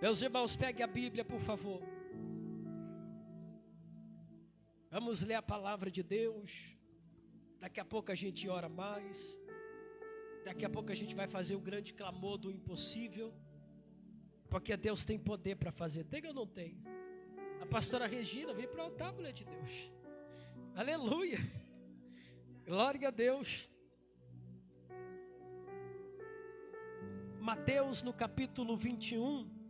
Meus irmãos, pegue a Bíblia, por favor. Vamos ler a palavra de Deus. Daqui a pouco a gente ora mais. Daqui a pouco a gente vai fazer o grande clamor do impossível. Porque Deus tem poder para fazer. Tem ou não tem? A pastora Regina veio para o altar, mulher de Deus. Aleluia. Glória a Deus. Mateus no capítulo 21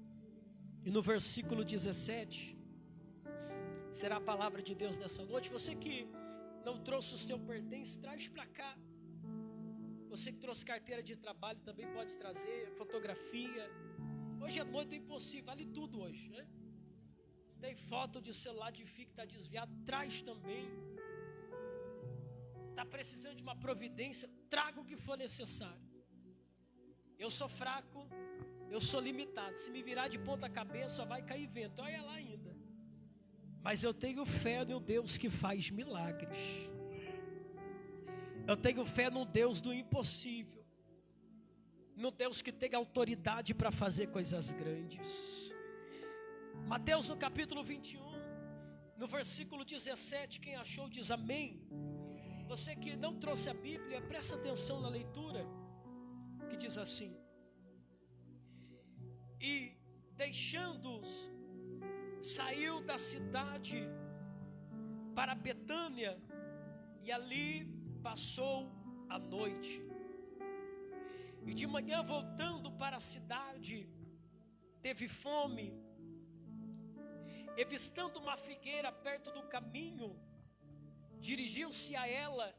e no versículo 17. Será a palavra de Deus nessa noite. Você que não trouxe os seus pertences, traz para cá. Você que trouxe carteira de trabalho também pode trazer, fotografia. Hoje é noite do impossível, vale tudo hoje, né? Se tem foto de celular de fio que está desviado, traz também. Está precisando de uma providência, traga o que for necessário. Eu sou fraco, eu sou limitado. Se me virar de ponta cabeça, só vai cair vento. Olha lá ainda. Mas eu tenho fé no Deus que faz milagres. Eu tenho fé no Deus do impossível. No Deus que tem autoridade para fazer coisas grandes. Mateus no capítulo 21, no versículo 17, quem achou diz amém. Você que não trouxe a Bíblia, presta atenção na leitura, que diz assim: e deixando-os, saiu da cidade para Betânia, e ali passou a noite. E de manhã, voltando para a cidade, teve fome. E vistando uma figueira perto do caminho, dirigiu-se a ela,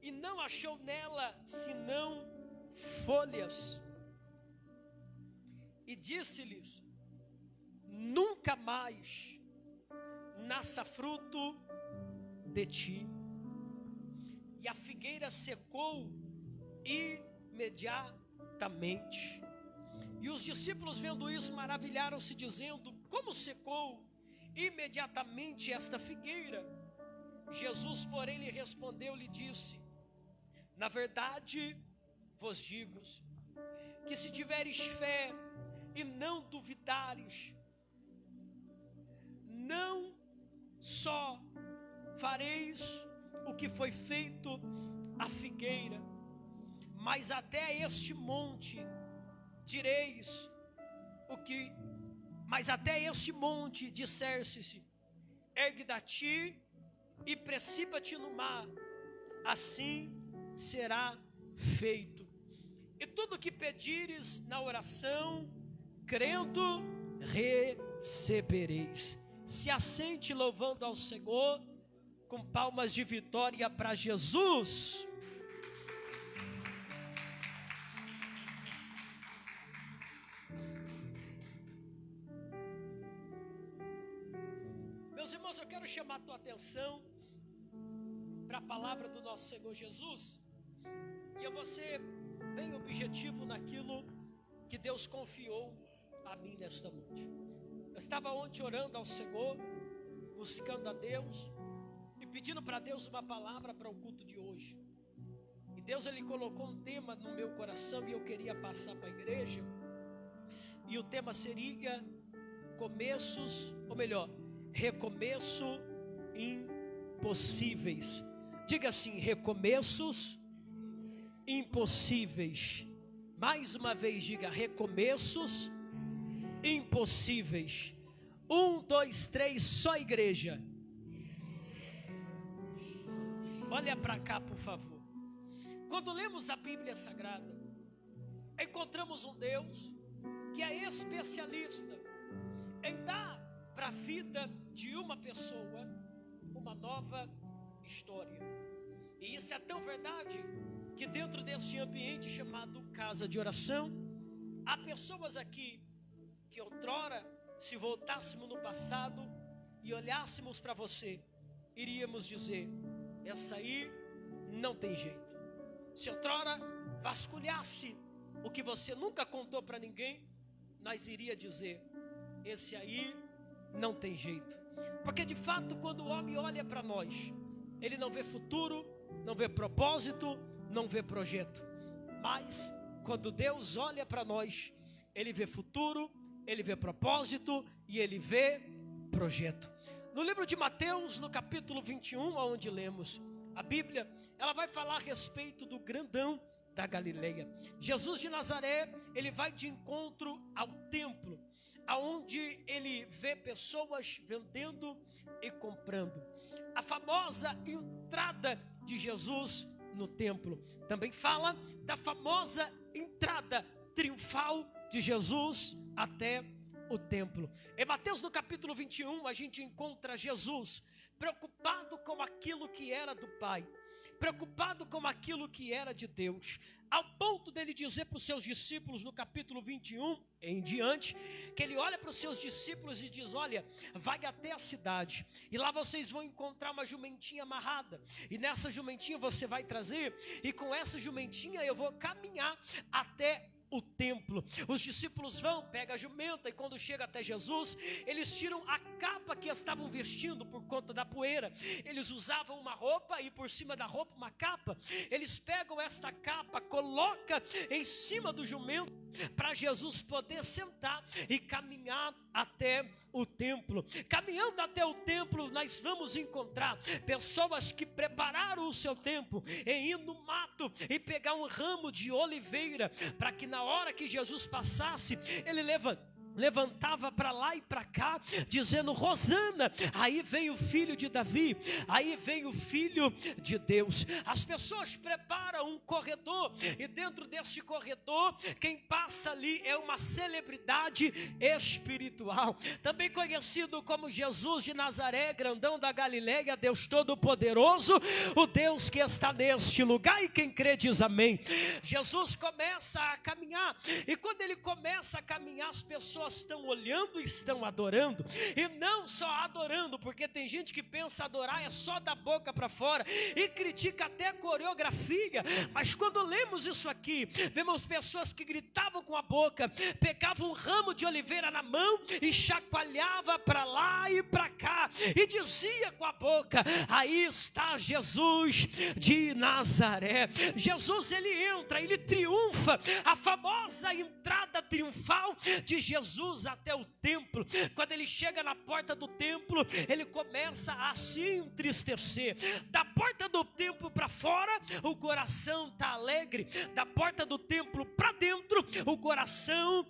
e não achou nela senão folhas. E disse-lhes: nunca mais nasça fruto de ti. E a figueira secou imediatamente. E os discípulos, vendo isso, maravilharam-se, dizendo: como secou imediatamente esta figueira? Jesus, porém, lhe respondeu, lhe disse: na verdade vos digo, que se tiveres fé e não duvidares, não só fareis o que foi feito à figueira, mas até este monte direis o que, mas até este monte disser-se: ergue dati e precipita-te no mar, assim será feito. E tudo que pedires na oração, crendo, recebereis. Se assente louvando ao Senhor, com palmas de vitória para Jesus. Meus irmãos, eu quero chamar a tua atenção para a palavra do nosso Senhor Jesus. E eu vou ser bem objetivo naquilo que Deus confiou a mim nesta noite. Eu estava ontem orando ao Senhor, buscando a Deus e pedindo para Deus uma palavra para o culto de hoje. E Deus, Ele colocou um tema no meu coração e eu queria passar para a igreja. E o tema seria começos, ou melhor, recomeço impossíveis. Diga assim: recomeços impossíveis. Mais uma vez diga: recomeços impossíveis. 1, 2, 3, só igreja. Olha para cá, por favor. Quando lemos a Bíblia Sagrada, encontramos um Deus que é especialista em dar para a vida de uma pessoa uma nova história. E isso é tão verdade que dentro desse ambiente chamado casa de oração, há pessoas aqui que outrora, se voltássemos no passado e olhássemos para você, iríamos dizer: essa aí não tem jeito. Se outrora vasculhasse o que você nunca contou para ninguém, nós iria dizer: esse aí não tem jeito. Porque de fato, quando o homem olha para nós, ele não vê futuro, não vê propósito, não vê projeto. Mas quando Deus olha para nós, ele vê futuro, ele vê propósito e ele vê projeto. No livro de Mateus, no capítulo 21, onde lemos a Bíblia, ela vai falar a respeito do grandão da Galileia. Jesus de Nazaré, ele vai de encontro ao templo, aonde ele vê pessoas vendendo e comprando. A famosa entrada de Jesus no templo. Também fala da famosa entrada triunfal de Jesus até o templo. Em Mateus no capítulo 21, a gente encontra Jesus preocupado com aquilo que era do Pai, preocupado com aquilo que era de Deus, ao ponto dele dizer para os seus discípulos no capítulo 21 em diante, que ele olha para os seus discípulos e diz: olha, vai até a cidade, e lá vocês vão encontrar uma jumentinha amarrada, e nessa jumentinha você vai trazer, e com essa jumentinha eu vou caminhar até o templo. Os discípulos vão, pegam a jumenta, e quando chega até Jesus, eles tiram a capa que estavam vestindo por conta da poeira. Eles usavam uma roupa e por cima da roupa uma capa. Eles pegam esta capa, colocam em cima do jumento para Jesus poder sentar e caminhar até o templo. Caminhando até o templo, nós vamos encontrar pessoas que prepararam o seu tempo em ir no mato e pegar um ramo de oliveira, para que na hora que Jesus passasse, ele levantava para lá e para cá, dizendo: Rosana, aí vem o filho de Davi, aí vem o filho de Deus. As pessoas preparam um corredor, e dentro desse corredor, quem passa ali é uma celebridade espiritual, também conhecido como Jesus de Nazaré, grandão da Galileia, Deus Todo-Poderoso, o Deus que está neste lugar, e quem crê diz amém. Jesus começa a caminhar, e quando ele começa a caminhar, as pessoas estão olhando e estão adorando, e não só adorando, porque tem gente que pensa adorar é só da boca para fora, e critica até a coreografia, mas quando lemos isso aqui, vemos pessoas que gritavam com a boca, pegavam um ramo de oliveira na mão, e chacoalhava para lá e para cá, e dizia com a boca: aí está Jesus de Nazaré. Jesus, ele entra, ele triunfa, a famosa entrada triunfal de Jesus até o templo. Quando ele chega na porta do templo, ele começa a se entristecer. Da porta do templo para fora, o coração está alegre. Da porta do templo para dentro, o coração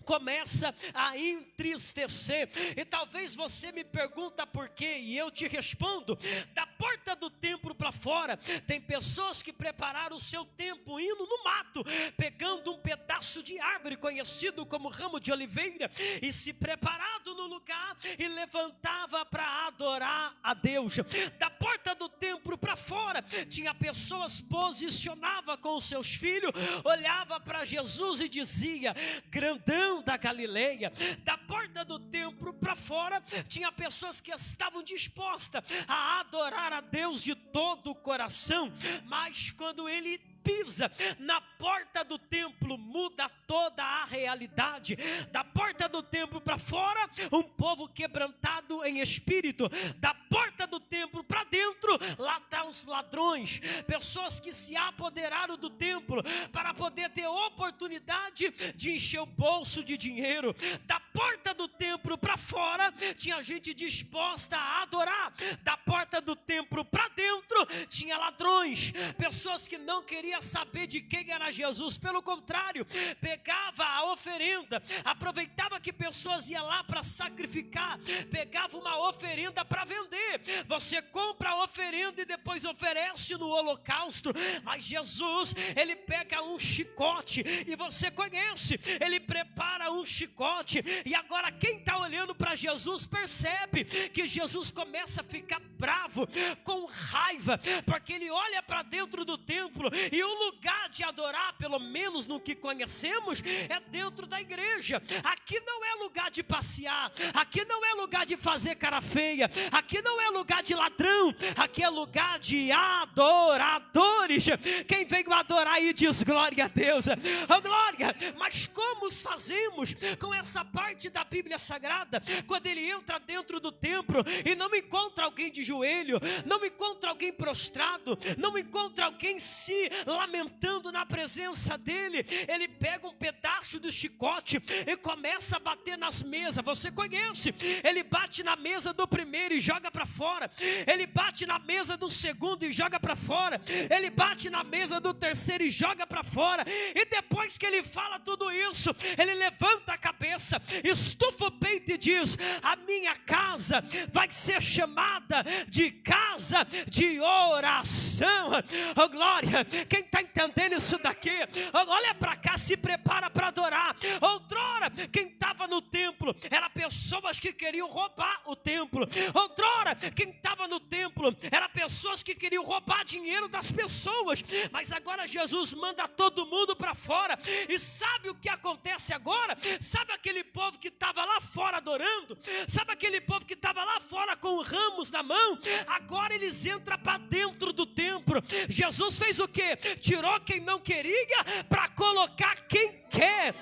começa a entristecer. E talvez você me pergunta por quê, e eu te respondo: da porta do templo para fora, tem pessoas que prepararam o seu tempo indo no mato, pegando um pedaço de árvore conhecido como ramo de oliveira, e se preparado no lugar e levantava para adorar a Deus. Da porta do templo para fora, tinha pessoas posicionavam com os seus filhos, olhava para Jesus e dizia: grandão da Galileia. Da porta do templo para fora, tinha pessoas que estavam dispostas a adorar a Deus de todo o coração, mas quando ele pisa na porta do templo, muda toda a realidade. Da porta do templo para fora, um povo quebrantado em espírito. Da porta do templo para dentro, lá estão os ladrões, pessoas que se apoderaram do templo para poder ter oportunidade de encher o bolso de dinheiro. Da porta do templo para fora, tinha gente disposta a adorar. Da porta do templo para dentro, tinha ladrões, pessoas que não queriam saber de quem era Jesus, pelo contrário, pegava a oferenda, aproveitava que pessoas iam lá para sacrificar, pegava uma oferenda para vender. Você compra a oferenda e depois oferece no holocausto, mas Jesus, ele pega um chicote, e você conhece, ele prepara um chicote, e agora quem está olhando para Jesus percebe que Jesus começa a ficar bravo, com raiva, porque ele olha para dentro do templo, e o lugar de adorar, pelo menos no que conhecemos, é dentro da igreja. Aqui não é lugar de passear, aqui não é lugar de fazer cara feia, aqui não é lugar de ladrão, aqui é lugar de adoradores. Quem veio adorar aí diz glória a Deus, oh glória. Mas como fazemos com essa parte da Bíblia Sagrada, quando ele entra dentro do templo e não encontra alguém de joelho, não encontra alguém prostrado, não encontra alguém se lamentando na presença dele, ele pega um pedaço do chicote e começa a bater nas mesas. Você conhece? Ele bate na mesa do primeiro e joga para fora. Ele bate na mesa do segundo e joga para fora. Ele bate na mesa do terceiro e joga para fora. E depois que ele fala tudo isso, ele levanta a cabeça, estufa o peito e diz: a minha casa vai ser chamada de casa de oração. Oh glória, quem está entendendo isso daqui? Oh, olha para cá, se prepara para adorar. Outrora, quem estava no templo era pessoas que queriam roubar o templo. Outrora, quem estava no templo era pessoas que queriam roubar dinheiro das pessoas. Mas agora Jesus manda todo mundo para fora. E sabe o que acontece agora? Sabe aquele povo que estava lá fora adorando? Sabe aquele povo que estava lá fora com ramos na mão? Agora eles entram para dentro do templo. Jesus fez o quê? Tirou quem não queria para colocar quem quer.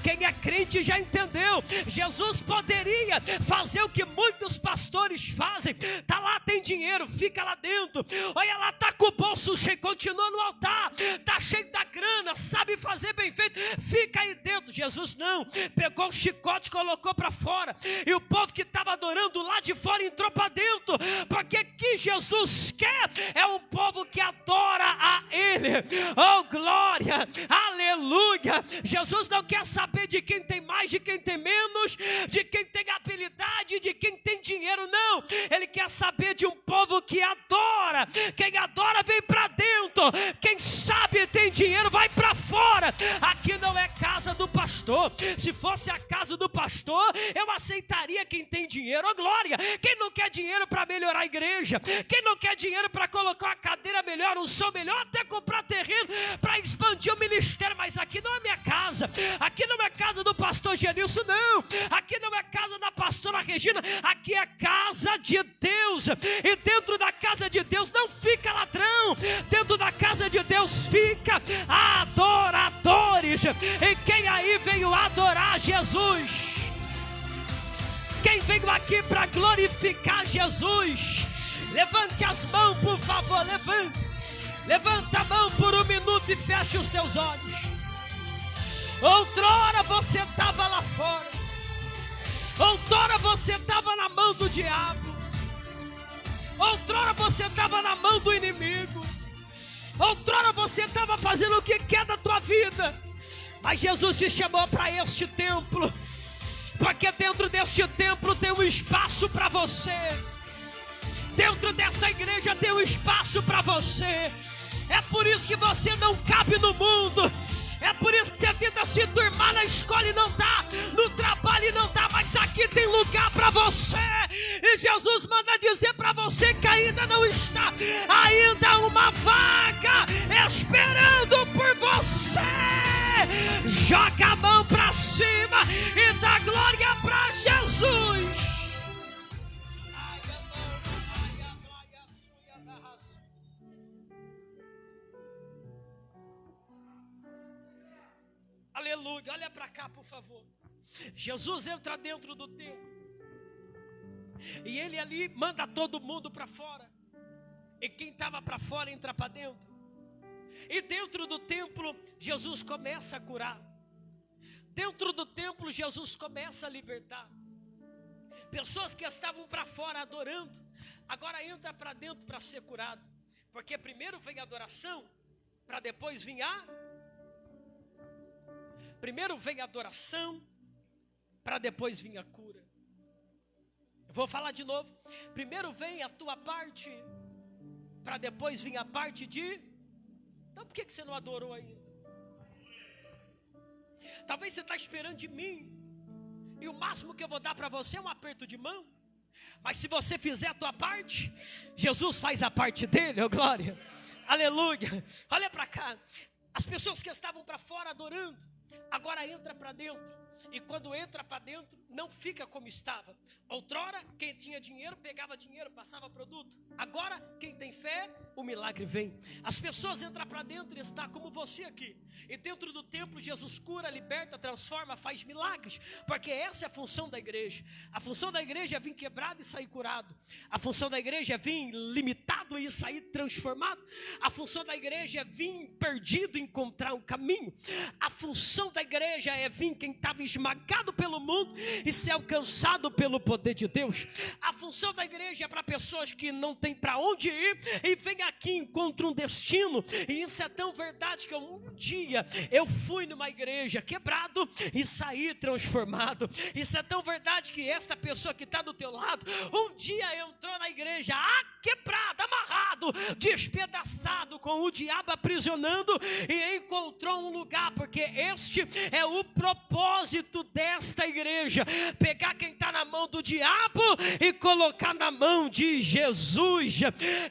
Quem é crente já entendeu. Jesus poderia fazer o que muitos pastores fazem. Tá lá, tem dinheiro, fica lá dentro. Olha lá, tá com o bolso cheio, continua no altar. Tá cheio da grana, sabe fazer bem feito, fica aí dentro. Jesus não, pegou o chicote, colocou para fora. E o povo que estava adorando lá de fora entrou para dentro. Porque o que Jesus quer é um povo que adora a Ele. Oh glória, aleluia. Jesus não quer saber de quem tem mais, de quem tem menos, de quem tem habilidade, de quem tem dinheiro, não. Ele quer saber de um povo que adora. Quem adora vem para dentro. Quem sabe tem dinheiro vai para fora. Aqui não é casa do pastor. Se fosse a casa do pastor, eu aceitaria quem tem dinheiro. Oh glória, quem não quer dinheiro para melhorar a igreja, quem não quer dinheiro para colocar uma cadeira melhor, um som melhor, até comprar terreno para expandir o ministério. Mas aqui não é minha casa. Aqui não é casa do pastor Genilson, não. Aqui não é casa da pastora Regina. Aqui é casa de Deus. E dentro da casa de Deus não fica ladrão. Dentro da casa de Deus fica adoradores. E quem aí veio adorar Jesus? Quem veio aqui para glorificar Jesus? Levante as mãos, por favor, levante. Levanta a mão por um minuto e feche os teus olhos. Outrora você estava lá fora. Outrora você estava na mão do diabo. Outrora você estava na mão do inimigo. Outrora você estava fazendo o que quer da tua vida. Mas Jesus te chamou para este templo, porque dentro deste templo tem um espaço para você. Dentro desta igreja tem um espaço para você. É por isso que você não cabe no mundo. É por isso que você tenta se turmar na escola e não dá, no trabalho e não dá, mas aqui tem lugar para você. E Jesus manda dizer para você que ainda não está, ainda há uma vaga esperando por você. Joga a mão para cima e dá glória para Jesus. Aleluia, olha para cá por favor. Jesus entra dentro do templo e ele ali manda todo mundo para fora. E quem estava para fora entra para dentro. E dentro do templo Jesus começa a curar. Dentro do templo Jesus começa a libertar. Pessoas que estavam para fora adorando, agora entra para dentro para ser curado. Porque primeiro vem a adoração, para depois vir Primeiro vem a adoração, para depois vir a cura. Eu vou falar de novo. Primeiro vem a tua parte, para depois vir a parte de... Então por que você não adorou ainda? Talvez você está esperando de mim, e o máximo que eu vou dar para você é um aperto de mão. Mas se você fizer a tua parte, Jesus faz a parte dele, oh glória. Aleluia. Olha para cá. As pessoas que estavam para fora adorando, agora entra para dentro. E quando entra para dentro, não fica como estava. Outrora, quem tinha dinheiro, pegava dinheiro, passava produto. Agora, quem tem fé, o milagre vem. As pessoas entram para dentro e está como você aqui. E dentro do templo, Jesus cura, liberta, transforma, faz milagres. Porque essa é a função da igreja. A função da igreja é vir quebrado e sair curado. A função da igreja é vir limitado e sair transformado. A função da igreja é vir perdido e encontrar um caminho. A função da igreja é vir quem estava esmagado pelo mundo e ser alcançado pelo poder de Deus. A função da igreja é para pessoas que não tem para onde ir e vem aqui e encontra um destino. E isso é tão verdade que um dia eu fui numa igreja quebrado e saí transformado. Isso é tão verdade que esta pessoa que está do teu lado um dia entrou na igreja quebrado, amarrado, despedaçado, com o diabo aprisionando, e encontrou um lugar, porque este é o propósito desta igreja: pegar quem está na mão do diabo e colocar na mão de Jesus.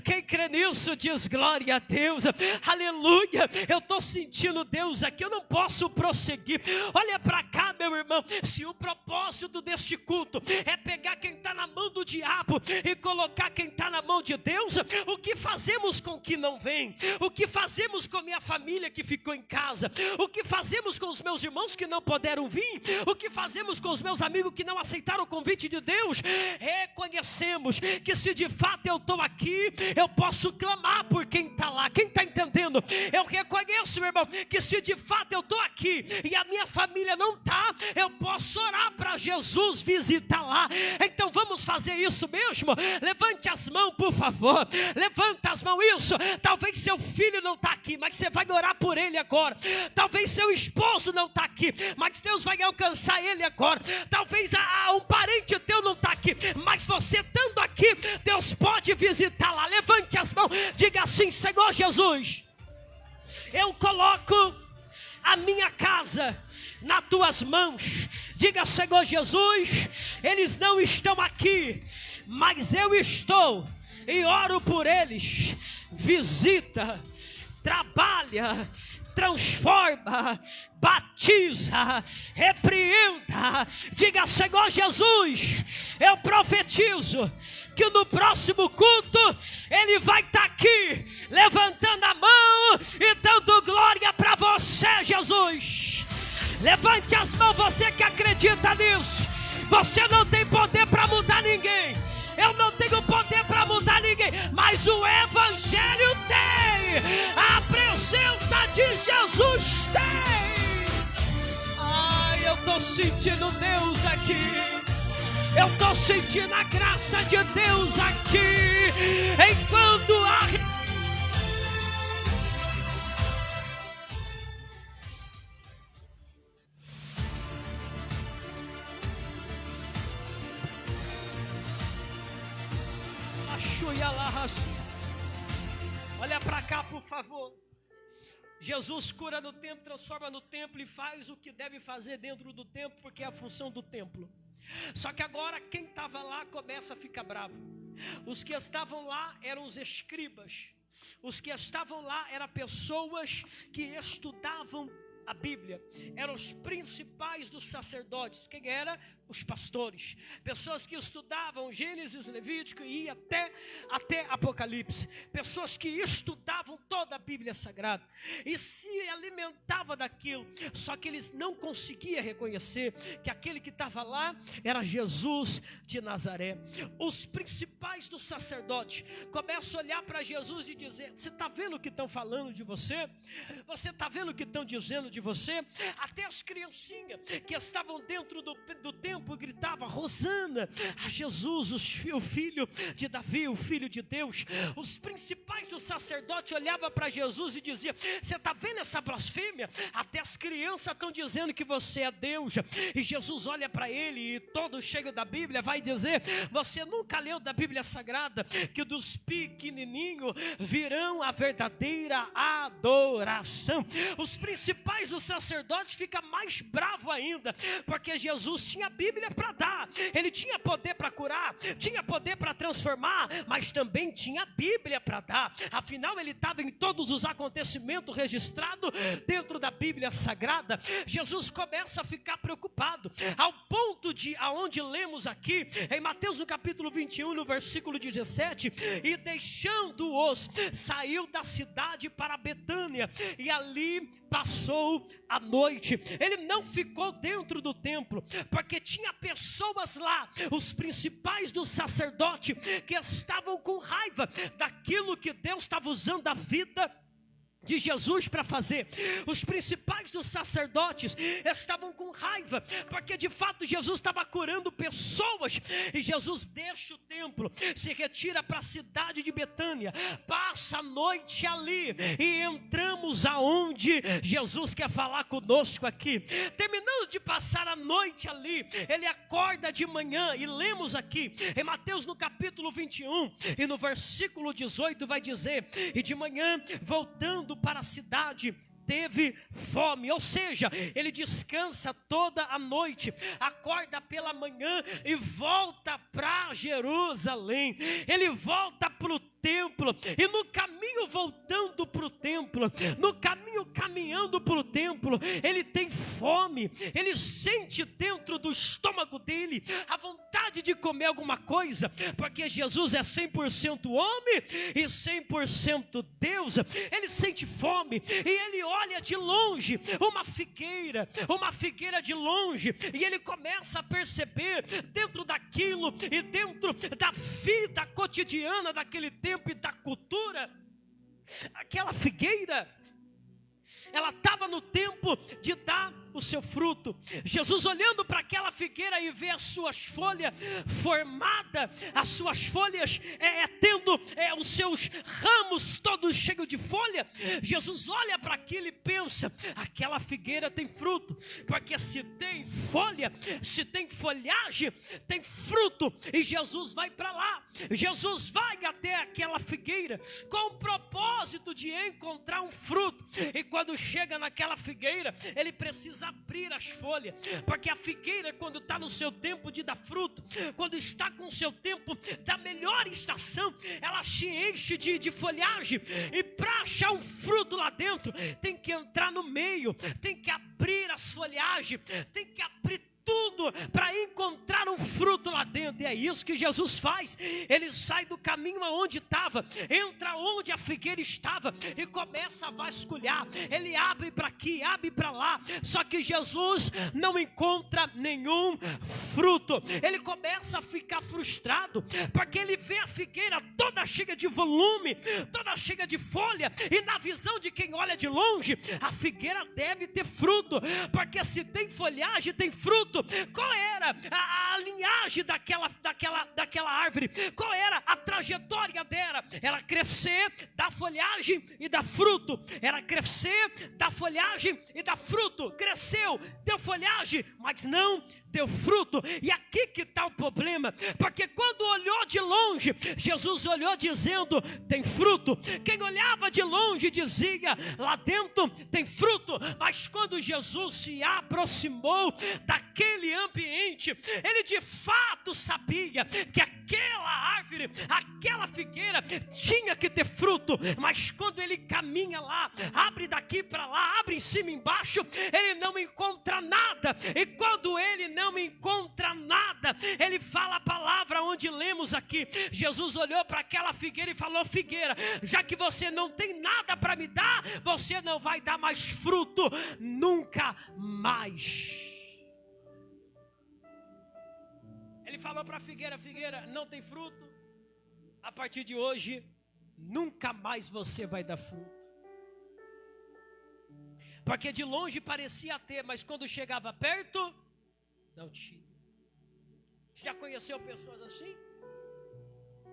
Quem crê nisso diz glória a Deus, aleluia. Eu estou sentindo Deus aqui, eu não posso prosseguir. Olha para cá, meu irmão, se o propósito deste culto é pegar quem está na mão do diabo e colocar quem está na mão de Deus, o que fazemos com o que não vem? O que fazemos com minha família que ficou em casa? O que fazemos com os meus irmãos que não puderam vir? O que fazemos com os meus amigos que não aceitaram o convite de Deus? Reconhecemos que se de fato eu estou aqui, eu posso clamar por quem está lá. Quem está entendendo? Eu reconheço, meu irmão, que se de fato eu estou aqui e a minha família não está, eu posso orar para Jesus visitar lá. Então vamos fazer isso mesmo? Levante as mãos, por favor. Levanta as mãos, isso. Talvez seu filho não está aqui, mas você vai orar por ele agora. Talvez seu esposo não está aqui, mas Deus vai alcançar ele agora. Talvez um parente teu não está aqui, mas você estando aqui, Deus pode visitar lá. Levante as mãos, diga assim: Senhor Jesus, eu coloco a minha casa nas tuas mãos. Diga: Senhor Jesus, eles não estão aqui, mas eu estou e oro por eles. Visita, trabalha, transforma, batiza, repreenda. Diga: Senhor Jesus, eu profetizo que no próximo culto ele vai estar aqui levantando a mão e dando glória para você, Jesus. Levante as mãos, você que acredita nisso. Você não tem poder para mudar ninguém, eu não tenho poder para mudar ninguém, mas o Evangelho tem, a presença de Jesus tem. Ai, eu estou sentindo Deus aqui, eu estou sentindo a graça de Deus aqui. Enquanto a olha para cá, por favor. Jesus cura no templo, transforma no templo e faz o que deve fazer dentro do templo, porque é a função do templo. Só que agora quem estava lá começa a ficar bravo. Os que estavam lá eram os escribas. Os que estavam lá eram pessoas que estudavam a Bíblia. Eram os principais dos sacerdotes. Quem era? Os pastores. Pessoas que estudavam Gênesis, Levítico e ia até Apocalipse. Pessoas que estudavam toda a Bíblia Sagrada e se alimentavam daquilo. Só que eles não conseguiam reconhecer que aquele que estava lá era Jesus de Nazaré. Os principais dos sacerdotes começam a olhar para Jesus e dizer: você está vendo o que estão falando de você? Você está vendo o que estão dizendo de você? Até as criancinhas que estavam dentro do templo gritavam: Rosana a Jesus, o filho de Davi, o filho de Deus. Os principais dos sacerdotes olhavam para Jesus e diziam: você está vendo essa blasfêmia? Até as crianças estão dizendo que você é Deus. E Jesus olha para ele e todo cheio da Bíblia vai dizer: você nunca leu da Bíblia Sagrada que dos pequenininhos virão a verdadeira adoração? Os principais dos sacerdotes ficam mais bravos ainda, porque Jesus tinha a Bíblia Bíblia para dar, ele tinha poder para curar, tinha poder para transformar, mas também tinha a Bíblia para dar. Afinal, ele estava em todos os acontecimentos registrados dentro da Bíblia Sagrada. Jesus começa a ficar preocupado, ao ponto de, aonde lemos aqui, em Mateus no capítulo 21, no versículo 17, e deixando-os, saiu da cidade para Betânia, e ali passou a noite. Ele não ficou dentro do templo, porque tinha pessoas lá, os principais do sacerdote, que estavam com raiva daquilo que Deus estava usando a vida de Jesus para fazer. Os principais dos sacerdotes estavam com raiva, porque de fato Jesus estava curando pessoas, e Jesus deixa o templo, se retira para a cidade de Betânia, passa a noite ali, e entramos aonde Jesus quer falar conosco aqui. Terminando de passar a noite ali, ele acorda de manhã, e lemos aqui em Mateus no capítulo 21 e no versículo 18 vai dizer: e de manhã, voltando para a cidade, teve fome. Ou seja, ele descansa toda a noite, acorda pela manhã e volta para Jerusalém. Ele volta para o templo, e no caminho voltando para o templo, no caminho caminhando para o templo, ele tem fome. Ele sente dentro do estômago dele a vontade de comer alguma coisa, porque Jesus é 100% homem e 100% Deus. Ele sente fome, e ele olha de longe uma figueira de longe, e ele começa a perceber dentro daquilo e dentro da vida cotidiana daquele tempo e da cultura, aquela figueira, ela estava no tempo de dar o seu fruto. Jesus, olhando para aquela figueira e vê as suas folhas formadas, as suas folhas tendo os seus ramos todos cheios de folha, Jesus olha para aquilo e pensa: aquela figueira tem fruto, porque se tem folha, se tem folhagem, tem fruto. E Jesus vai para lá, Jesus vai até aquela figueira com o propósito de encontrar um fruto. E quando chega naquela figueira, ele precisa abrir as folhas, porque a figueira, quando está no seu tempo de dar fruto, quando está com o seu tempo da melhor estação, ela se enche de folhagem, e para achar um fruto lá dentro, tem que entrar no meio, tem que abrir as folhagens, tem que abrir tudo para encontrar um fruto lá dentro. E é isso que Jesus faz. Ele sai do caminho aonde estava, entra onde a figueira estava e começa a vasculhar. Ele abre para aqui, abre para lá, só que Jesus não encontra nenhum fruto. Ele começa a ficar frustrado, porque ele vê a figueira toda cheia de volume, toda cheia de folha, e na visão de quem olha de longe, a figueira deve ter fruto, porque se tem folhagem, tem fruto. Qual era a linhagem daquela árvore? Qual era a trajetória dela? Era crescer, dar folhagem e dar fruto. Era crescer, dar folhagem e dar fruto. Cresceu, deu folhagem, mas não deu fruto. E aqui que está o problema, porque quando olhou de longe, Jesus olhou dizendo: tem fruto. Quem olhava de longe dizia: lá dentro tem fruto. Mas quando Jesus se aproximou daquele ambiente, ele de fato sabia que aquela árvore, aquela figueira tinha que ter fruto. Mas quando ele caminha lá, abre daqui para lá, abre em cima e embaixo, ele não encontra nada. E quando ele não encontra nada, ele fala a palavra onde lemos aqui. Jesus olhou para aquela figueira e falou: figueira, já que você não tem nada para me dar, você não vai dar mais fruto nunca mais. Ele falou para a figueira: figueira, não tem fruto, a partir de hoje nunca mais você vai dar fruto. Porque de longe parecia ter, mas quando chegava perto, não tinha. Já conheceu pessoas assim?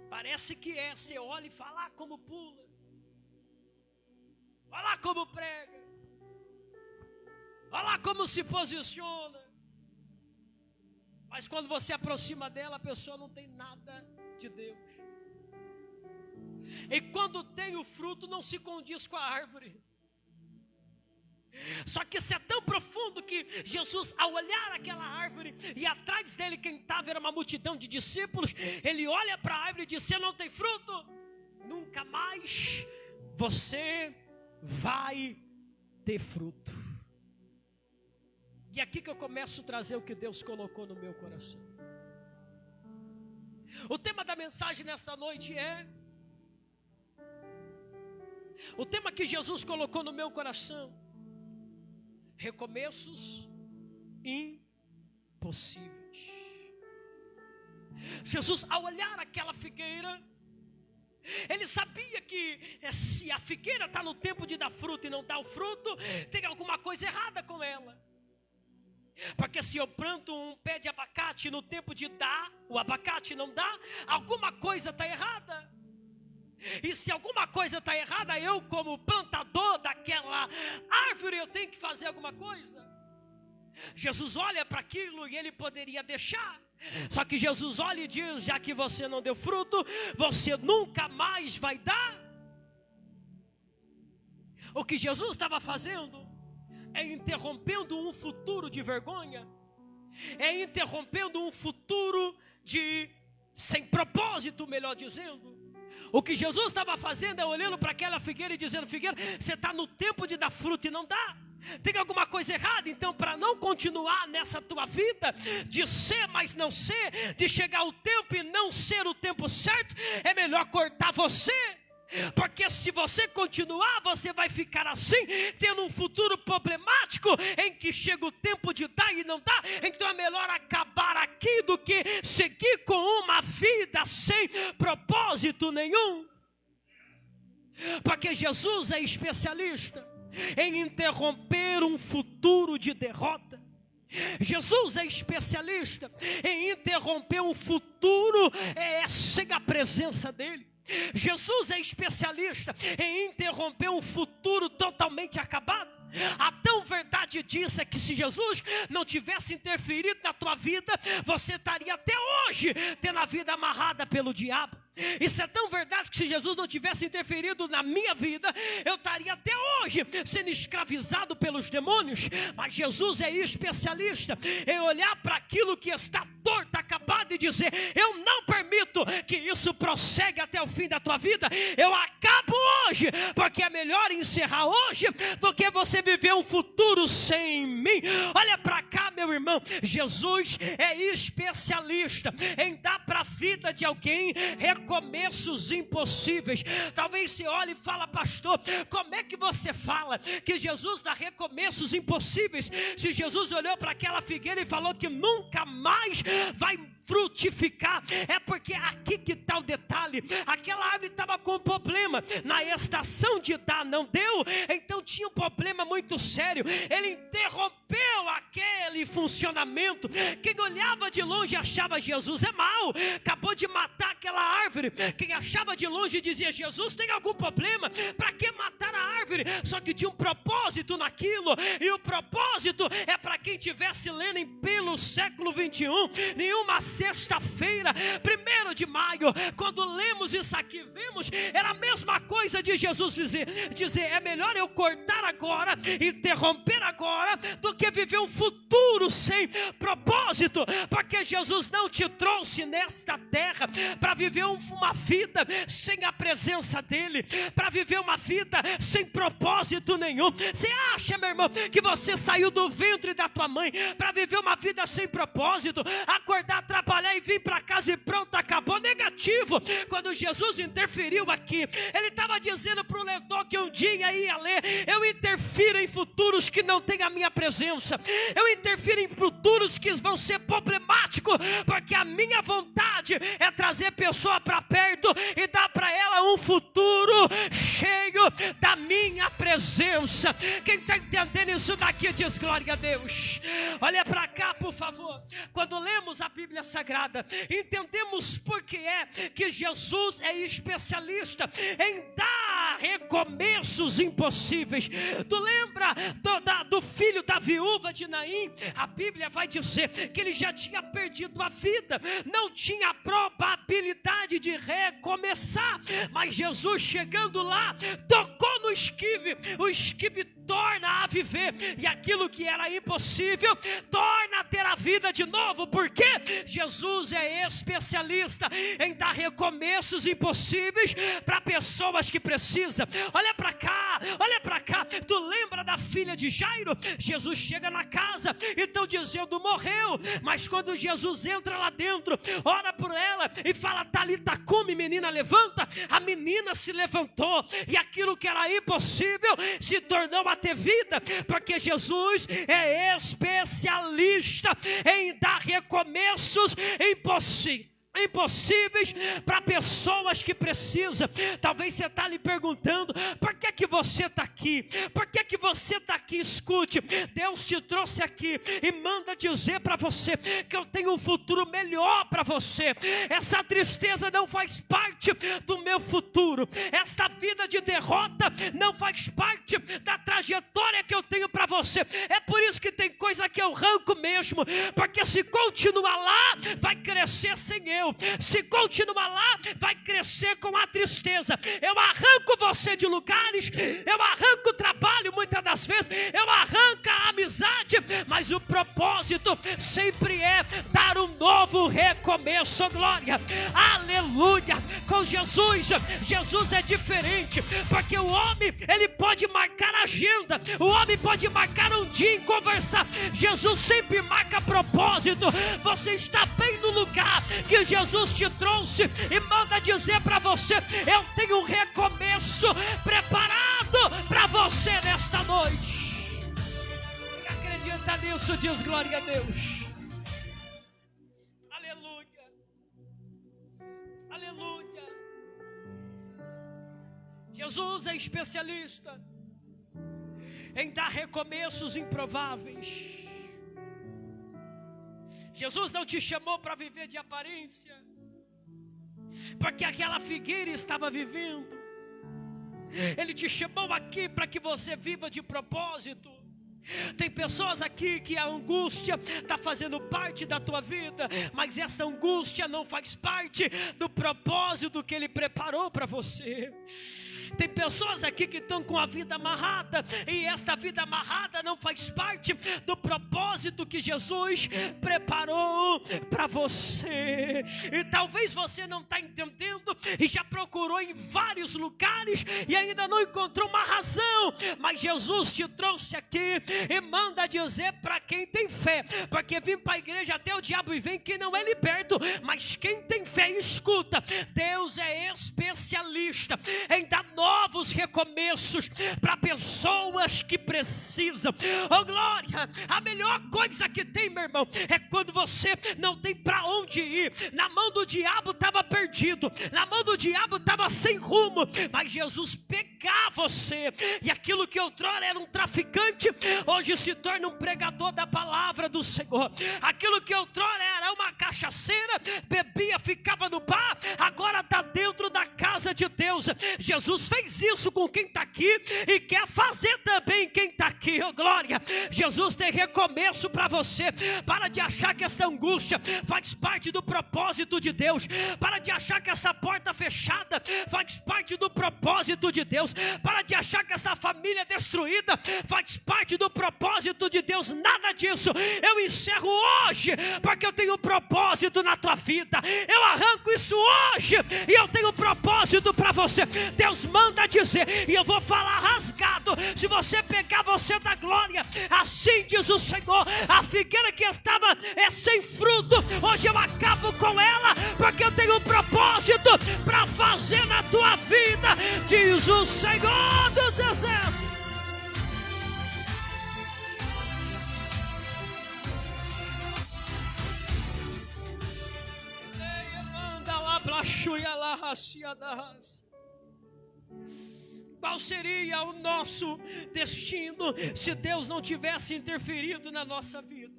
Parece que você olha e fala: ah, como pula, olha lá como prega, olha lá como se posiciona. Mas quando você aproxima dela, a pessoa não tem nada de Deus. E quando tem o fruto, não se condiz com a árvore. Só que isso é tão profundo que Jesus, ao olhar aquela árvore, e atrás dele quem estava era uma multidão de discípulos, ele olha para a árvore e diz: você não tem fruto, nunca mais você vai ter fruto. E aqui que eu começo a trazer o que Deus colocou no meu coração. O tema da mensagem nesta noite é... O tema que Jesus colocou no meu coração: recomeços impossíveis. Jesus, ao olhar aquela figueira, ele sabia que se a figueira está no tempo de dar fruto e não dá o fruto, tem alguma coisa errada com ela. Porque se eu planto um pé de abacate no tempo de dar, o abacate não dá, alguma coisa está errada. E se alguma coisa está errada, eu como plantador daquela árvore, eu tenho que fazer alguma coisa. Jesus olha para aquilo e ele poderia deixar. Só que Jesus olha e diz: já que você não deu fruto, você nunca mais vai dar. O que Jesus estava fazendo é interrompendo um futuro de vergonha, é interrompendo um futuro de sem propósito, melhor dizendo. O que Jesus estava fazendo é olhando para aquela figueira e dizendo: figueira, você está no tempo de dar fruto e não dá. Tem alguma coisa errada. Então, para não continuar nessa tua vida de ser, mas não ser, de chegar o tempo e não ser o tempo certo, é melhor cortar você. Porque se você continuar, você vai ficar assim, tendo um futuro problemático, em que chega o tempo de dar e não dá. Então é melhor acabar aqui do que seguir com uma vida sem propósito nenhum. Porque Jesus é especialista em interromper um futuro de derrota. Jesus é especialista em interromper um futuro sem a presença dele. Jesus é especialista em interromper um futuro totalmente acabado. A tão verdade disso é que se Jesus não tivesse interferido na tua vida, você estaria até hoje tendo a vida amarrada pelo diabo. Isso é tão verdade que se Jesus não tivesse interferido na minha vida, eu estaria até hoje sendo escravizado pelos demônios. Mas Jesus é especialista em olhar para aquilo que está torto, acabado, e dizer: eu não permito que isso prossegue até o fim da tua vida. Eu acabo hoje, porque é melhor encerrar hoje do que você viver um futuro sem mim. Olha para cá, meu irmão. Jesus é especialista em dar para a vida de alguém recomeços impossíveis. Talvez você olhe e fala: pastor, como é que você fala que Jesus dá recomeços impossíveis, se Jesus olhou para aquela figueira e falou que nunca mais vai frutificar? É porque aqui que está o detalhe. Aquela árvore estava com um problema. Na estação de dar não deu, então tinha um problema muito sério. Ele interrompeu aquele funcionamento. Quem olhava de longe achava: Jesus é mau, acabou de matar aquela árvore. Quem achava de longe dizia: Jesus tem algum problema, para que matar a árvore? Só que tinha um propósito naquilo, e o propósito é para quem estivesse lendo em pelo século 21, nenhuma sexta-feira, 1º de maio, quando lemos isso aqui, vemos, era a mesma coisa de Jesus dizer: é melhor eu cortar agora, interromper agora, do que viver um futuro sem propósito. Porque Jesus não te trouxe nesta terra para viver uma vida sem a presença dele, para viver uma vida sem propósito nenhum. Você acha, meu irmão, que você saiu do ventre da tua mãe para viver uma vida sem propósito, acordar, trabalhar e vir para casa e pronto, acabou? Negativo. Quando Jesus interferiu aqui, ele estava dizendo para o leitor que um dia ia ler: eu interfiro em futuros que não têm a minha presença, eu interfiro em futuros que vão ser problemáticos, porque a minha vontade é trazer pessoa para perto e dar para ela um futuro cheio da minha presença. Quem está entendendo isso daqui diz glória a Deus. Olha para cá, por favor. Quando lemos a Bíblia Sagrada, entendemos por que é que Jesus é especialista em dar recomeços impossíveis. Tu lembra do filho da viúva de Naim? A Bíblia vai dizer que ele já tinha perdido a vida, não tinha probabilidade de recomeçar, mas Jesus chegando lá, tocou no esquive, o esquive torna a viver, e aquilo que era impossível, torna a ter a vida de novo, porque Jesus é especialista em dar recomeços impossíveis para pessoas que precisam. Olha para cá, tu lembra da filha de Jairo? Jesus chega na casa e estão dizendo morreu, mas quando Jesus entra lá dentro, ora por ela e fala talita cumi, menina levanta, a menina se levantou, e aquilo que era impossível se tornou a ter vida, porque Jesus é especialista em dar recomeços impossíveis para pessoas que precisam. Talvez você está lhe perguntando, por que você está aqui? Por que você está aqui? Escute, Deus te trouxe aqui e manda dizer para você que eu tenho um futuro melhor para você. Essa tristeza não faz parte do meu futuro, esta vida de derrota não faz parte da trajetória que eu tenho para você. É por isso que tem coisa que eu arranco mesmo, porque se continuar lá, vai crescer sem eu. Se continuar lá, vai crescer com a tristeza. Eu arranco você de lugares, eu arranco o trabalho muitas das vezes, eu arranco a amizade, mas o propósito sempre é dar um novo recomeço. Glória, aleluia. Com Jesus é diferente, porque o homem, ele pode marcar a agenda, o homem pode marcar um dia em conversar. Jesus sempre marca propósito. Você está bem no lugar que Jesus te trouxe e manda dizer para você: eu tenho um recomeço preparado para você nesta noite. Quem acredita nisso diz glória a Deus. Aleluia, aleluia. Jesus é especialista em dar recomeços improváveis. Jesus não te chamou para viver de aparência, porque aquela figueira estava vivendo. Ele te chamou aqui para que você viva de propósito. Tem pessoas aqui que a angústia está fazendo parte da tua vida, mas essa angústia não faz parte do propósito que Ele preparou para você. Tem pessoas aqui que estão com a vida amarrada, e esta vida amarrada não faz parte do propósito que Jesus preparou para você. E talvez você não está entendendo e já procurou em vários lugares e ainda não encontrou uma razão, mas Jesus te trouxe aqui e manda dizer para quem tem fé, porque vir para a igreja até o diabo e vem quem não é liberto, mas quem tem fé escuta. Deus é especialista em dar novos recomeços para pessoas que precisam. Oh glória, a melhor coisa que tem, meu irmão, é quando você não tem para onde ir. Na mão do diabo estava perdido, na mão do diabo estava sem rumo, mas Jesus pegar você, e aquilo que outrora era um traficante, hoje se torna um pregador da palavra do Senhor. Aquilo que outrora era uma cachaceira, bebia, ficava no bar, agora está dentro da casa de Deus. Jesus fez isso com quem está aqui e quer fazer também quem está aqui. Oh glória, Jesus tem recomeço para você. Para de achar que essa angústia faz parte do propósito de Deus. Para de achar que essa porta fechada faz parte do propósito de Deus. Para de achar que essa família destruída faz parte do propósito de Deus. Nada disso. Eu encerro hoje, porque eu tenho um propósito na tua vida. Eu arranco isso hoje e eu tenho um propósito para você. Deus manda dizer, e eu vou falar rasgado. Se você pegar, você dá glória. Assim diz o Senhor: a figueira que estava sem fruto, hoje eu acabo com ela, porque eu tenho um propósito para fazer na tua vida, diz o Senhor dos Exércitos. Qual seria o nosso destino se Deus não tivesse interferido na nossa vida?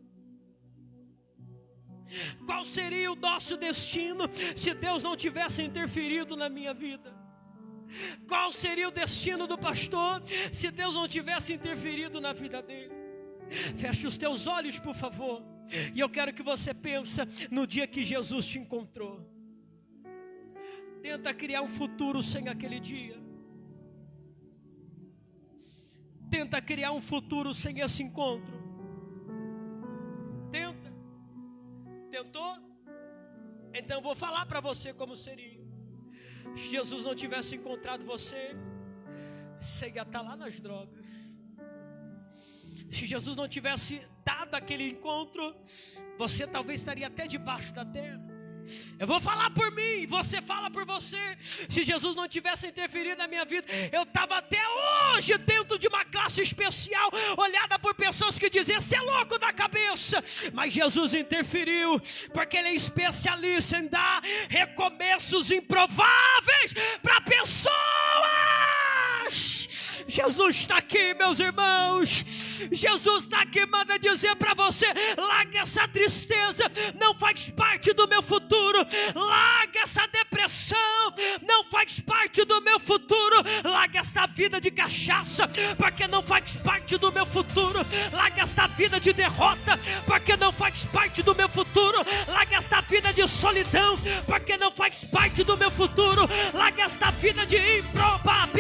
Qual seria o nosso destino se Deus não tivesse interferido na minha vida? Qual seria o destino do pastor se Deus não tivesse interferido na vida dele? Feche os teus olhos, por favor, e eu quero que você pense no dia que Jesus te encontrou. Tenta criar um futuro sem aquele dia. tenta criar um futuro sem esse encontro. Tenta. Tentou? Então eu vou falar para você como seria. Se Jesus não tivesse encontrado você, você ia estar lá nas drogas. Se Jesus não tivesse dado aquele encontro, você talvez estaria até debaixo da terra. Eu vou falar por mim, você fala por você. Se Jesus não tivesse interferido na minha vida, eu estava até hoje dentro de uma classe especial, olhada por pessoas que diziam: você é louco da cabeça. Mas Jesus interferiu, porque Ele é especialista em dar recomeços improváveis para pessoas. Jesus está aqui, meus irmãos. Jesus está aqui, manda dizer para você: larga essa tristeza, não faz parte do meu futuro. Larga essa depressão, não faz parte do meu futuro. Larga esta vida de cachaça, porque não faz parte do meu futuro. Larga esta vida de derrota, porque não faz parte do meu futuro. Larga esta vida de solidão, porque não faz parte do meu futuro. Larga esta vida de improbabilidade,